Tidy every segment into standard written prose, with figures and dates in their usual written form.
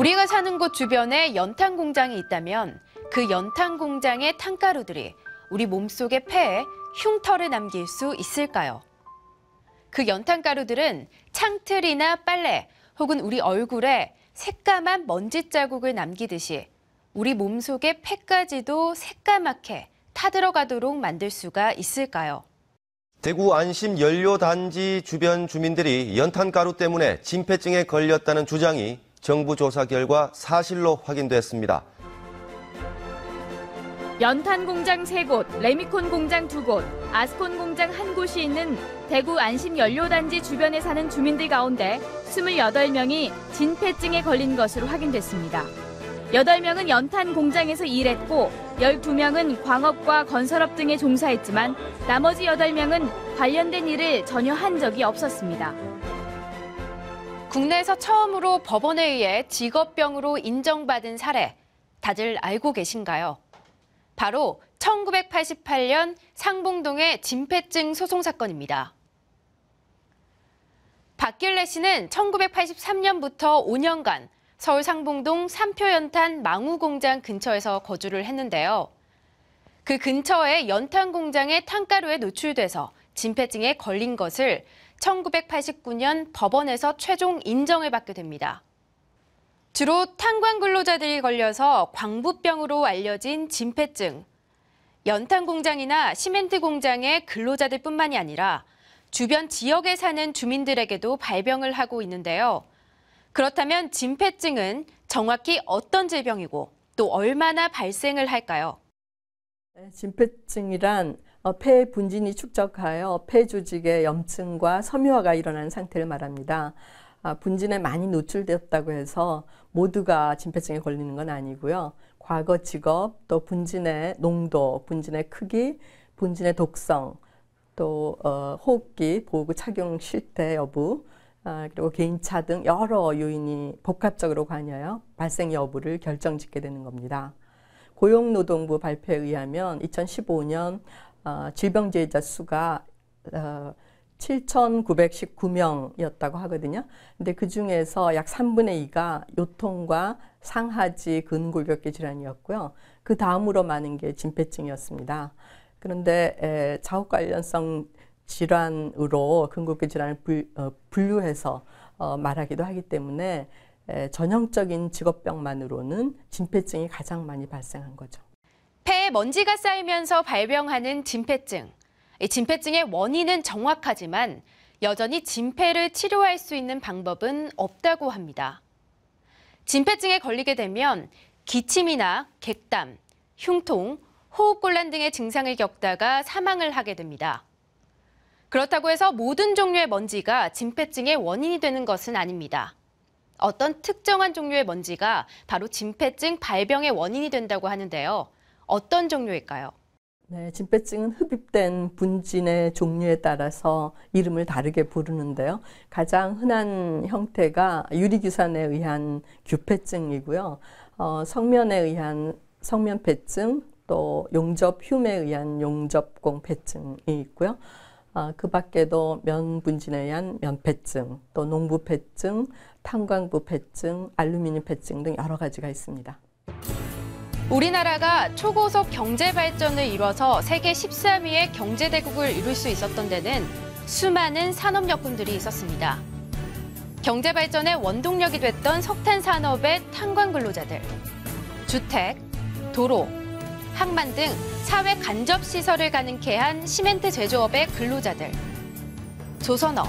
우리가 사는 곳 주변에 연탄 공장이 있다면 그 연탄 공장의 탄가루들이 우리 몸속의 폐에 흉터를 남길 수 있을까요? 그 연탄 가루들은 창틀이나 빨래 혹은 우리 얼굴에 새까만 먼지 자국을 남기듯이 우리 몸속의 폐까지도 새까맣게 타들어가도록 만들 수가 있을까요? 대구 안심 연료단지 주변 주민들이 연탄가루 때문에 진폐증에 걸렸다는 주장이 정부 조사 결과 사실로 확인됐습니다. 연탄 공장 3곳, 레미콘 공장 2곳, 아스콘 공장 1곳이 있는 대구 안심 연료단지 주변에 사는 주민들 가운데 28명이 진폐증에 걸린 것으로 확인됐습니다. 8명은 연탄 공장에서 일했고 12명은 광업과 건설업 등에 종사했지만 나머지 8명은 관련된 일을 전혀 한 적이 없었습니다. 국내에서 처음으로 법원에 의해 직업병으로 인정받은 사례, 다들 알고 계신가요? 바로 1988년 상봉동의 진폐증 소송 사건입니다. 박길래 씨는 1983년부터 5년간 서울 상봉동 삼표연탄 망우공장 근처에서 거주를 했는데요. 그 근처에 연탄 공장의 탄가루에 노출돼서 진폐증에 걸린 것을 1989년 법원에서 최종 인정을 받게 됩니다. 주로 탄광 근로자들이 걸려서 광부병으로 알려진 진폐증. 연탄 공장이나 시멘트 공장의 근로자들뿐만이 아니라 주변 지역에 사는 주민들에게도 발병을 하고 있는데요. 그렇다면 진폐증은 정확히 어떤 질병이고 또 얼마나 발생을 할까요? 진폐증이란 폐 분진이 축적하여 폐 조직의 염증과 섬유화가 일어나는 상태를 말합니다. 분진에 많이 노출되었다고 해서 모두가 진폐증에 걸리는 건 아니고요. 과거 직업, 또 분진의 농도, 분진의 크기, 분진의 독성, 또 호흡기, 보호구 착용 실태 여부, 그리고 개인차 등 여러 요인이 복합적으로 관여하여 발생 여부를 결정짓게 되는 겁니다. 고용노동부 발표에 의하면 2015년 질병재해자 수가 7,919명이었다고 하거든요. 근데 그 중에서 약 3분의 2가 요통과 상하지 근골격계 질환이었고요. 그 다음으로 많은 게 진폐증이었습니다. 그런데 자국 관련성 질환으로 근골격 질환을 분류해서 말하기도 하기 때문에 전형적인 직업병만으로는 진폐증이 가장 많이 발생한 거죠. 폐에 먼지가 쌓이면서 발병하는 진폐증. 이 진폐증의 원인은 정확하지만 여전히 진폐를 치료할 수 있는 방법은 없다고 합니다. 진폐증에 걸리게 되면 기침이나 객담, 흉통, 호흡곤란 등의 증상을 겪다가 사망을 하게 됩니다. 그렇다고 해서 모든 종류의 먼지가 진폐증의 원인이 되는 것은 아닙니다. 어떤 특정한 종류의 먼지가 바로 진폐증 발병의 원인이 된다고 하는데요. 어떤 종류일까요? 네, 진폐증은 흡입된 분진의 종류에 따라서 이름을 다르게 부르는데요. 가장 흔한 형태가 유리규산에 의한 규폐증이고요. 성면에 의한 성면폐증, 또 용접흉에 의한 용접공폐증이 있고요. 그 밖에도 면분진에 의한 면폐증, 또 농부폐증, 탄광부폐증, 알루미늄폐증 등 여러 가지가 있습니다. 우리나라가 초고속 경제 발전을 이뤄서 세계 13위의 경제대국을 이룰 수 있었던 데는 수많은 산업 여건들이 있었습니다. 경제 발전의 원동력이 됐던 석탄 산업의 탄광 근로자들, 주택, 도로, 항만 등 사회 간접 시설을 가능케 한 시멘트 제조업의 근로자들, 조선업,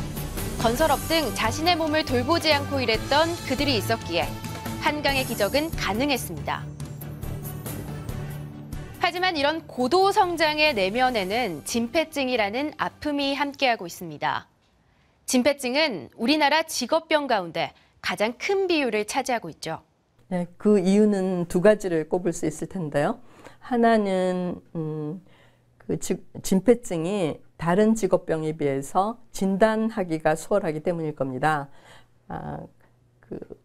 건설업 등 자신의 몸을 돌보지 않고 일했던 그들이 있었기에 한강의 기적은 가능했습니다. 하지만 이런 고도 성장의 내면에는 진폐증이라는 아픔이 함께하고 있습니다. 진폐증은 우리나라 직업병 가운데 가장 큰 비율을 차지하고 있죠. 네, 그 이유는 두 가지를 꼽을 수 있을 텐데요. 하나는 진폐증이 다른 직업병에 비해서 진단하기가 수월하기 때문일 겁니다.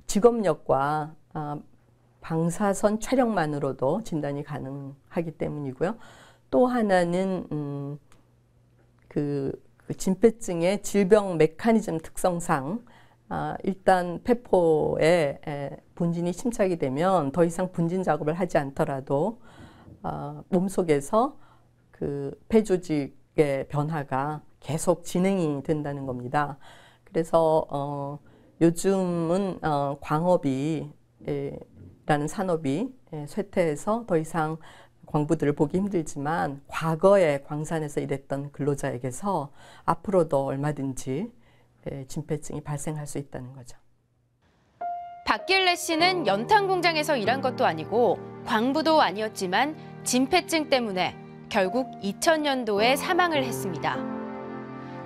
직업력과 방사선 촬영만으로도 진단이 가능하기 때문이고요. 또 하나는 진폐증의 질병 메커니즘 특성상 일단 폐포에 분진이 침착이 되면 더 이상 분진 작업을 하지 않더라도 몸속에서 그 폐조직의 변화가 계속 진행이 된다는 겁니다. 그래서 요즘은 광업이 라는 산업이 쇠퇴해서 더 이상 광부들을 보기 힘들지만 과거에 광산에서 일했던 근로자에게서 앞으로도 얼마든지 진폐증이 발생할 수 있다는 거죠. 박길래 씨는 연탄 공장에서 일한 것도 아니고 광부도 아니었지만 진폐증 때문에 결국 2000년도에 사망을 했습니다.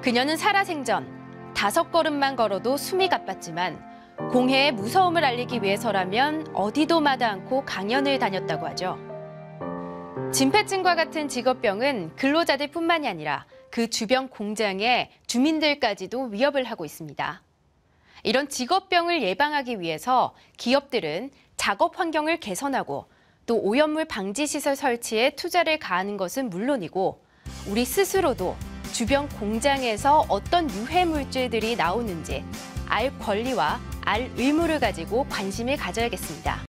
그녀는 살아생전 5걸음만 걸어도 숨이 가빴지만 공해의 무서움을 알리기 위해서라면 어디도 마다 않고 강연을 다녔다고 하죠. 진폐증과 같은 직업병은 근로자들뿐만이 아니라 그 주변 공장의 주민들까지도 위협을 하고 있습니다. 이런 직업병을 예방하기 위해서 기업들은 작업 환경을 개선하고 또 오염물 방지 시설 설치에 투자를 가하는 것은 물론이고 우리 스스로도 주변 공장에서 어떤 유해 물질들이 나오는지 알 권리와 알 의무를 가지고 관심을 가져야겠습니다.